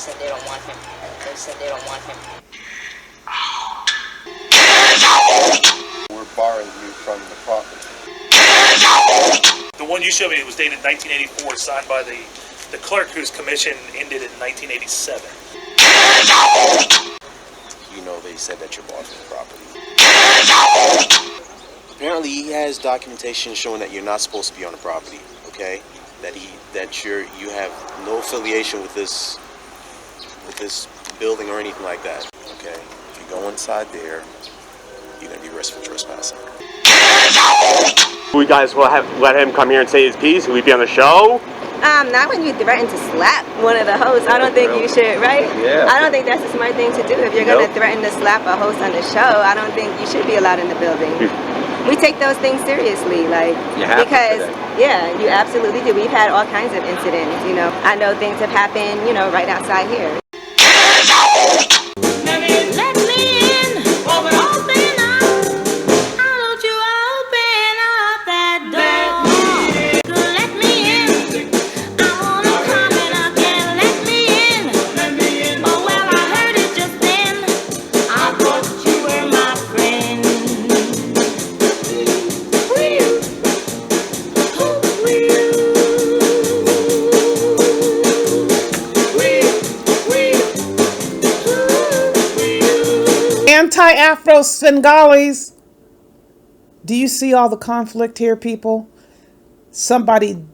said they don't want him. They said they don't want him. We're barring you from the property. The one you showed me was dated 1984, signed by the clerk whose commission ended in 1987. You know they said that you're barred from the property. Apparently he has documentation showing that you're not supposed to be on the property, okay? That you have no affiliation with this building or anything like that, okay? If you go inside there, you're gonna be arrested for trespassing. We guys will let him come here and say his piece. Will he be on the show? Not when you threaten to slap one of the hosts. I don't think you should, right? Yeah. I don't think that's a smart thing to do. If you're going to threaten to slap a host on the show, I don't think you should be allowed in the building. We take those things seriously, because you absolutely do. We've had all kinds of incidents, I know things have happened, right outside here. Anti-Afro Svengalis. Do you see all the conflict here, people? Somebody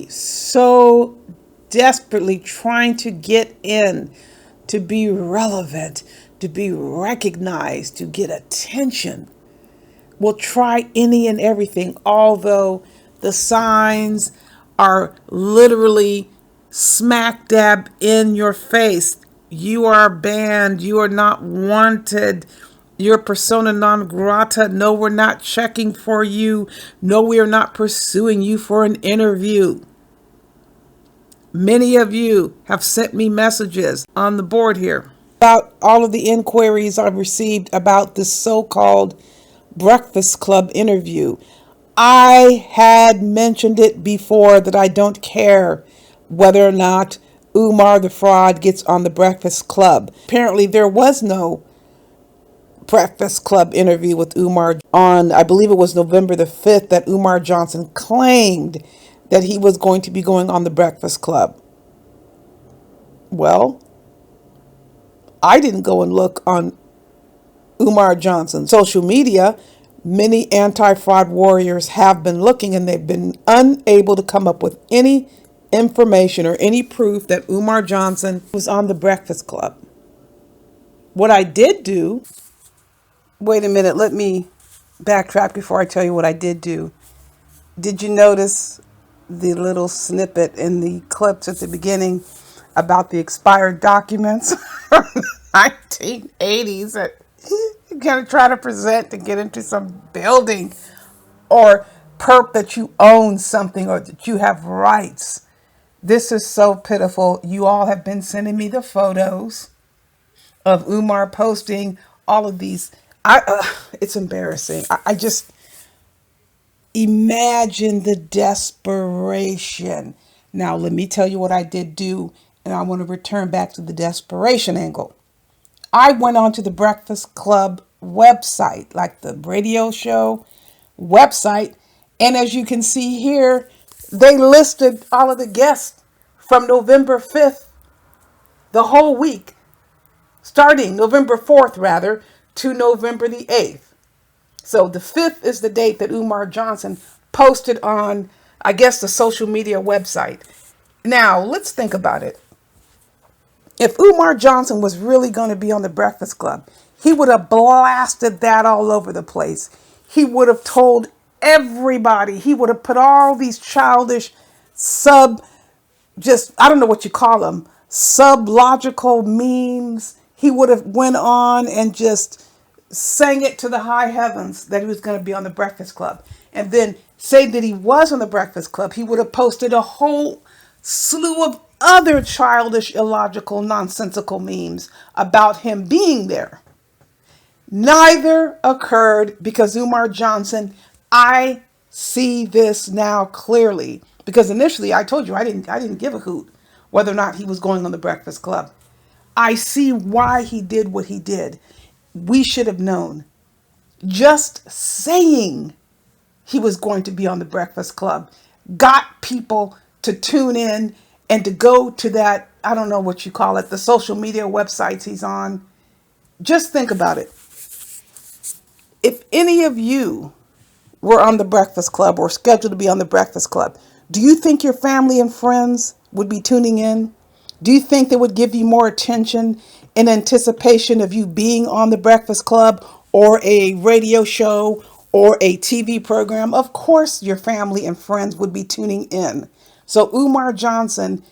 so desperately trying to get in, to be relevant, to be recognized, to get attention, will try any and everything, although the signs are literally smack dab in your face. You are banned. You are not wanted. You're persona non grata. No, we're not checking for you. No, we are not pursuing you for an interview. Many of you have sent me messages on the board here about all of the inquiries I've received about this so-called Breakfast Club interview. I had mentioned it before that I don't care whether or not Umar the fraud gets on the Breakfast Club. Apparently there was no Breakfast Club interview with Umar on, I believe it was November the 5th, that Umar Johnson claimed that he was going to be going on the Breakfast Club. Well, I didn't go and look on Umar Johnson's social media. Many anti-fraud warriors have been looking, and they've been unable to come up with any information or any proof that Umar Johnson was on the Breakfast Club. What I did do, wait a minute, let me backtrack before I tell you what I did do. Did you notice the little snippet in the clips at the beginning about the expired documents from the 1980s that you're going to try to present to get into some building or perp that you own something or that you have rights? This is so pitiful. You all have been sending me the photos of Umar posting all of these. It's embarrassing. I just imagine the desperation. Now, let me tell you what I did do, and I want to return back to the desperation angle. I went onto the Breakfast Club website, like the radio show website, and as you can see here, they listed all of the guests from November 5th, the whole week, starting November 4th, rather, to November the 8th. So the 5th is the date that Umar Johnson posted on, I guess, the social media website. Now, let's think about it. If Umar Johnson was really going to be on the Breakfast Club, he would have blasted that all over the place. He would have told everybody. He would have put all these childish I don't know what you call them, sub-logical memes. He would have went on and just sang it to the high heavens that he was going to be on the Breakfast Club. And then say that he was on the Breakfast Club, he would have posted a whole slew of other childish, illogical, nonsensical memes about him being there. Neither occurred because Umar Johnson, I see this now clearly, because initially I told you I didn't give a hoot whether or not he was going on the Breakfast Club. I see why he did what he did. We should have known. Just saying he was going to be on the Breakfast Club got people to tune in and to go to that, I don't know what you call it, the social media websites he's on. Just think about it. If any of you were on the Breakfast Club or scheduled to be on the Breakfast Club, do you think your family and friends would be tuning in? Do you think they would give you more attention in anticipation of you being on the Breakfast Club or a radio show or a TV program? Of course, your family and friends would be tuning in. So Umar Johnson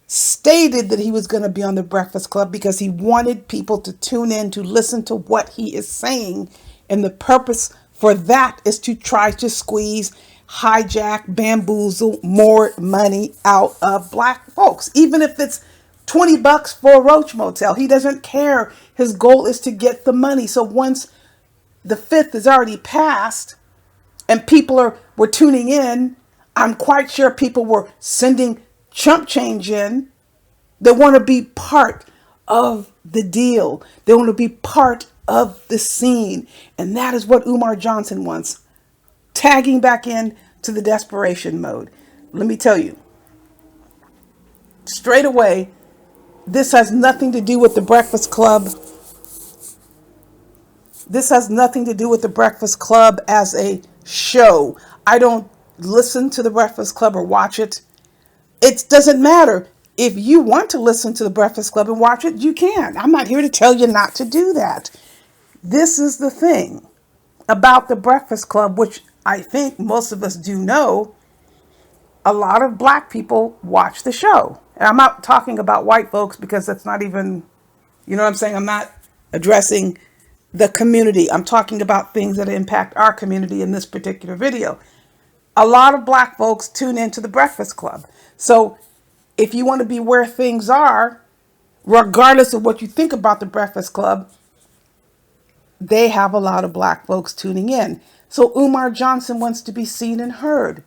stated that he was going to be on the Breakfast Club because he wanted people to tune in to listen to what he is saying. And the purpose for that is to try to squeeze, hijack, bamboozle more money out of black folks. Even if it's $20 for a Roach Motel, he doesn't care. His goal is to get the money. So once the 5th is already passed and people were tuning in, I'm quite sure people were sending chump change in. They want to be part of the deal. They want to be part of the scene. And that is what Umar Johnson wants. Tagging back in to the desperation mode. Let me tell you, straight away, this has nothing to do with the Breakfast Club. This has nothing to do with the Breakfast Club as a show. I don't listen to the Breakfast Club or watch it. It doesn't matter. If you want to listen to the Breakfast Club and watch it, you can. I'm not here to tell you not to do that. This is the thing about the Breakfast Club, which I think most of us do know. A lot of black people watch the show. And I'm not talking about white folks because that's not even, you know what I'm saying? I'm not addressing the community. I'm talking about things that impact our community in this particular video. A lot of black folks tune into the Breakfast Club. So if you want to be where things are, regardless of what you think about the Breakfast Club, they have a lot of black folks tuning in. So Umar Johnson wants to be seen and heard.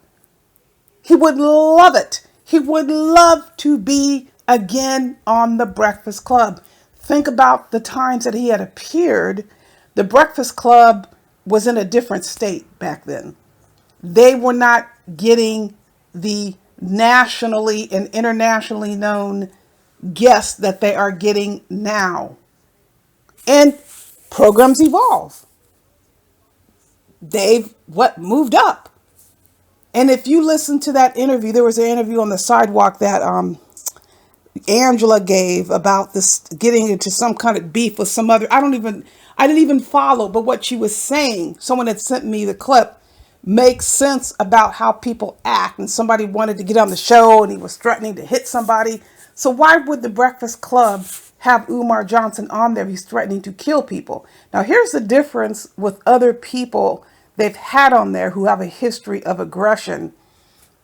He would love it. He would love to be again on the Breakfast Club. Think about the times that he had appeared. The Breakfast Club was in a different state back then. They were not getting the nationally and internationally known guests that they are getting now. And programs evolve. They've moved up. And if you listen to that interview, there was an interview on the sidewalk that Angela gave about this getting into some kind of beef with some other, I didn't even follow, but what she was saying, someone had sent me the clip, makes sense about how people act. And somebody wanted to get on the show and he was threatening to hit somebody. So why would the Breakfast Club have Umar Johnson on there? He's threatening to kill people. Now here's the difference with other people they've had on there who have a history of aggression.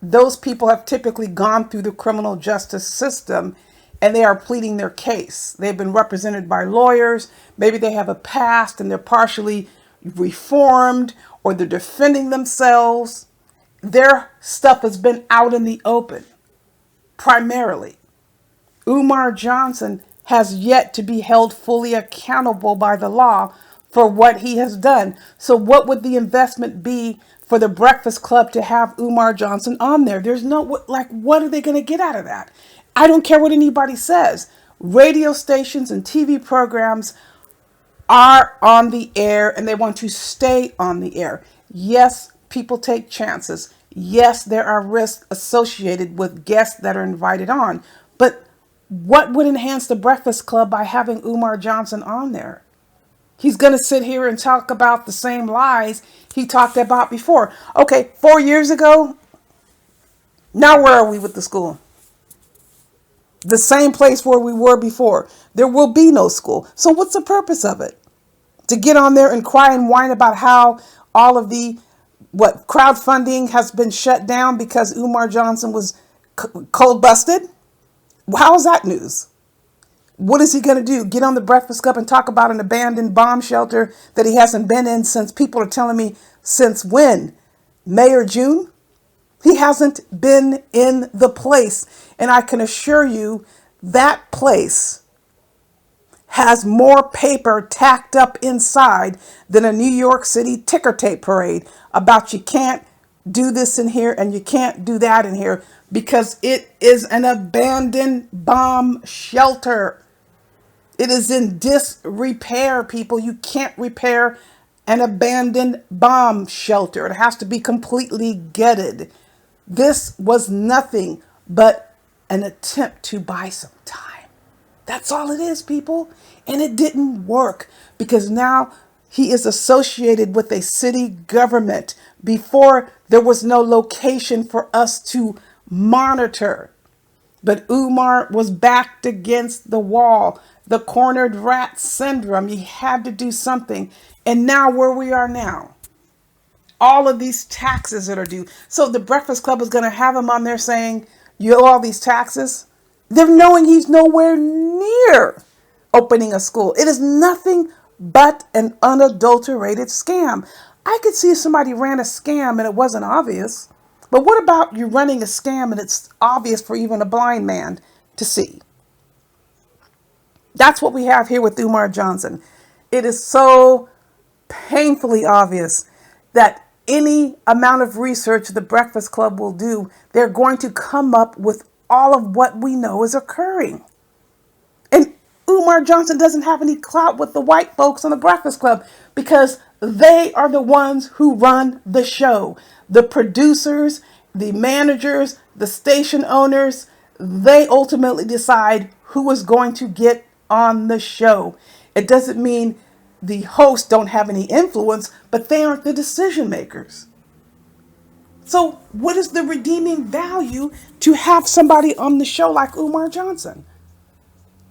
Those people have typically gone through the criminal justice system and they are pleading their case. They've been represented by lawyers. Maybe they have a past and they're partially reformed or they're defending themselves. Their stuff has been out in the open, primarily. Umar Johnson has yet to be held fully accountable by the law for what he has done. So what would the investment be for the Breakfast Club to have Umar Johnson on there? There's no, what are they going to get out of that? I don't care what anybody says. Radio stations and TV programs are on the air and they want to stay on the air. Yes, people take chances. Yes, there are risks associated with guests that are invited on. But what would enhance the Breakfast Club by having Umar Johnson on there? He's going to sit here and talk about the same lies he talked about before. Okay, 4 years ago, now where are we with the school? The same place where we were before. There will be no school. So what's the purpose of it? To get on there and cry and whine about how all of the crowdfunding has been shut down because Umar Johnson was cold busted? How is that news? What is he going to do? Get on the Breakfast Club and talk about an abandoned bomb shelter that he hasn't been in since, people are telling me, since when? May or June? He hasn't been in the place. And I can assure you that place has more paper tacked up inside than a New York City ticker tape parade about you can't do this in here and you can't do that in here because it is an abandoned bomb shelter. It is in disrepair, people. You can't repair an abandoned bomb shelter. It has to be completely gutted. This was nothing but an attempt to buy some time. That's all it is, people. And it didn't work because now he is associated with a city government. Before, there was no location for us to monitor. But Umar was backed against the wall, the cornered rat syndrome. He had to do something. And now where we are now, all of these taxes that are due. So the Breakfast Club is going to have him on there saying, you owe all these taxes. They're knowing he's nowhere near opening a school. It is nothing but an unadulterated scam. I could see if somebody ran a scam and it wasn't obvious. But what about you running a scam and it's obvious for even a blind man to see? That's what we have here with Umar Johnson. It is so painfully obvious that any amount of research the Breakfast Club will do, they're going to come up with all of what we know is occurring. And Umar Johnson doesn't have any clout with the white folks on the Breakfast Club because they are the ones who run the show. The producers, the managers, the station owners, they ultimately decide who is going to get on the show. It doesn't mean the hosts don't have any influence, but they aren't the decision makers. So what is the redeeming value to have somebody on the show like Umar Johnson?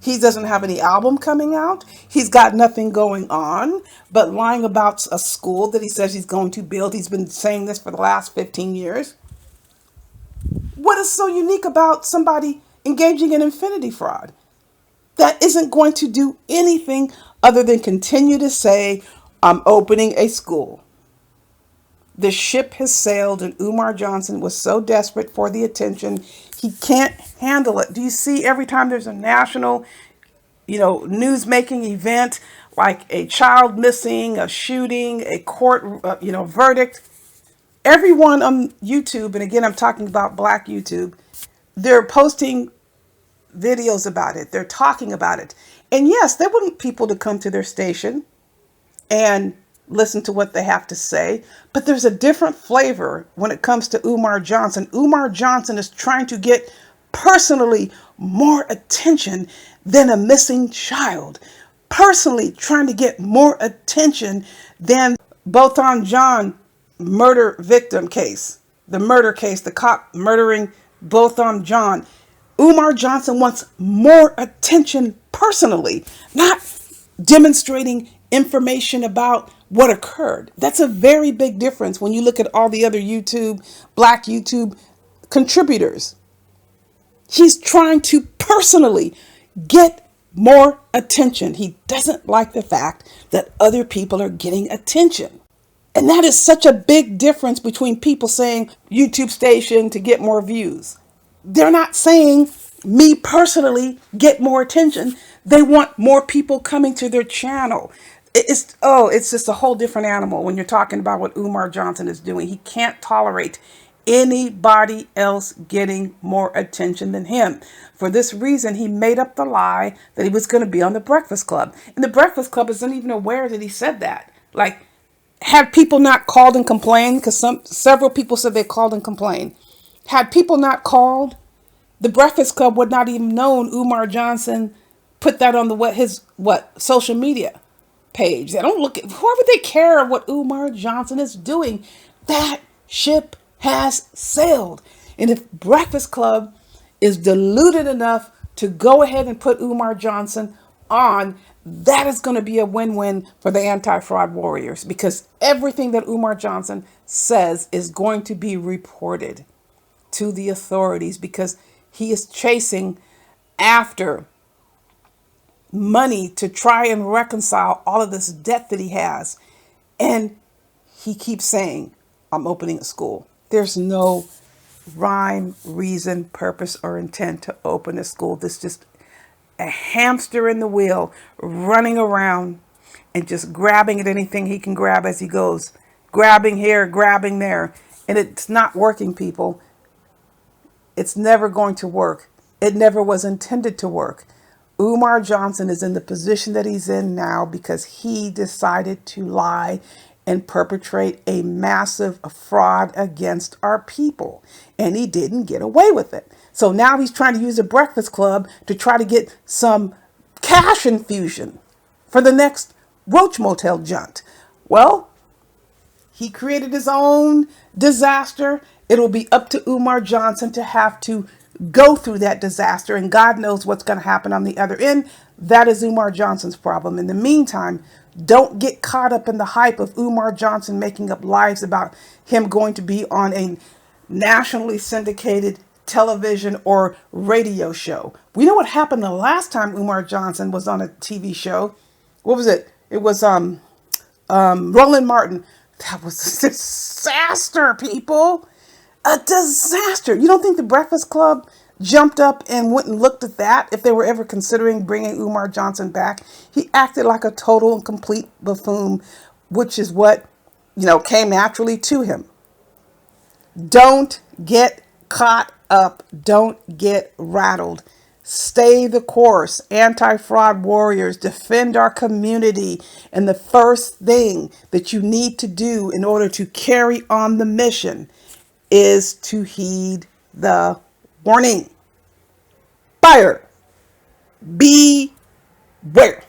He doesn't have any album coming out. He's got nothing going on but lying about a school that he says he's going to build. He's been saying this for the last 15 years. What is so unique about somebody engaging in infinity fraud? That isn't going to do anything other than continue to say, I'm opening a school. The ship has sailed and Umar Johnson was so desperate for the attention, he can't handle it. Do you see every time there's a national, news-making event, like a child missing, a shooting, a court, verdict, everyone on YouTube, and again, I'm talking about Black YouTube, they're posting videos about it. They're talking about it. And yes, they want people to come to their station and listen to what they have to say. But there's a different flavor when it comes to Umar Johnson. Umar Johnson is trying to get personally more attention than a missing child. Personally trying to get more attention than Botham Jean murder victim case. The murder case, the cop murdering Botham Jean. Umar Johnson wants more attention personally, not demonstrating information about what occurred. That's a very big difference when you look at all the other Black YouTube contributors. He's trying to personally get more attention. He doesn't like the fact that other people are getting attention. And that is such a big difference between people saying YouTube station to get more views. They're not saying me personally get more attention. They want more people coming to their channel. It's just a whole different animal when you're talking about what Umar Johnson is doing. He can't tolerate anybody else getting more attention than him. For this reason, he made up the lie that he was going to be on the Breakfast Club. And the Breakfast Club isn't even aware that he said that. Like, had people not called and complained, because several people said they called and complained. Had people not called, the Breakfast Club would not even known Umar Johnson put that on his social media page. They don't look at, why would they care what Umar Johnson is doing? That ship has sailed. And if Breakfast Club is deluded enough to go ahead and put Umar Johnson on, that is going to be a win-win for the anti-fraud warriors, because everything that Umar Johnson says is going to be reported to the authorities, because he is chasing after money to try and reconcile all of this debt that he has. And he keeps saying, I'm opening a school. There's no rhyme, reason, purpose, or intent to open a school. This just a hamster in the wheel, running around and just grabbing at anything he can grab as he goes, grabbing here, grabbing there, and it's not working, people. It's never going to work. It never was intended to work. Umar Johnson is in the position that he's in now because he decided to lie and perpetrate a massive fraud against our people. And he didn't get away with it. So now he's trying to use the Breakfast Club to try to get some cash infusion for the next Roach Motel junt. Well, he created his own disaster. It'll be up to Umar Johnson to have to go through that disaster, and God knows what's going to happen on the other end. That is Umar Johnson's problem. In the meantime, don't get caught up in the hype of Umar Johnson making up lies about him going to be on a nationally syndicated television or radio show. We know what happened the last time Umar Johnson was on a TV show. What was it? It was Roland Martin. That was a disaster, people. A disaster. You don't think the Breakfast Club jumped up and went and looked at that if they were ever considering bringing Umar Johnson back? He acted like a total and complete buffoon, which is what, came naturally to him. Don't get caught up. Don't get rattled. Stay the course. Anti-fraud warriors, defend our community. And the first thing that you need to do in order to carry on the mission is to heed the warning. Fire. Beware.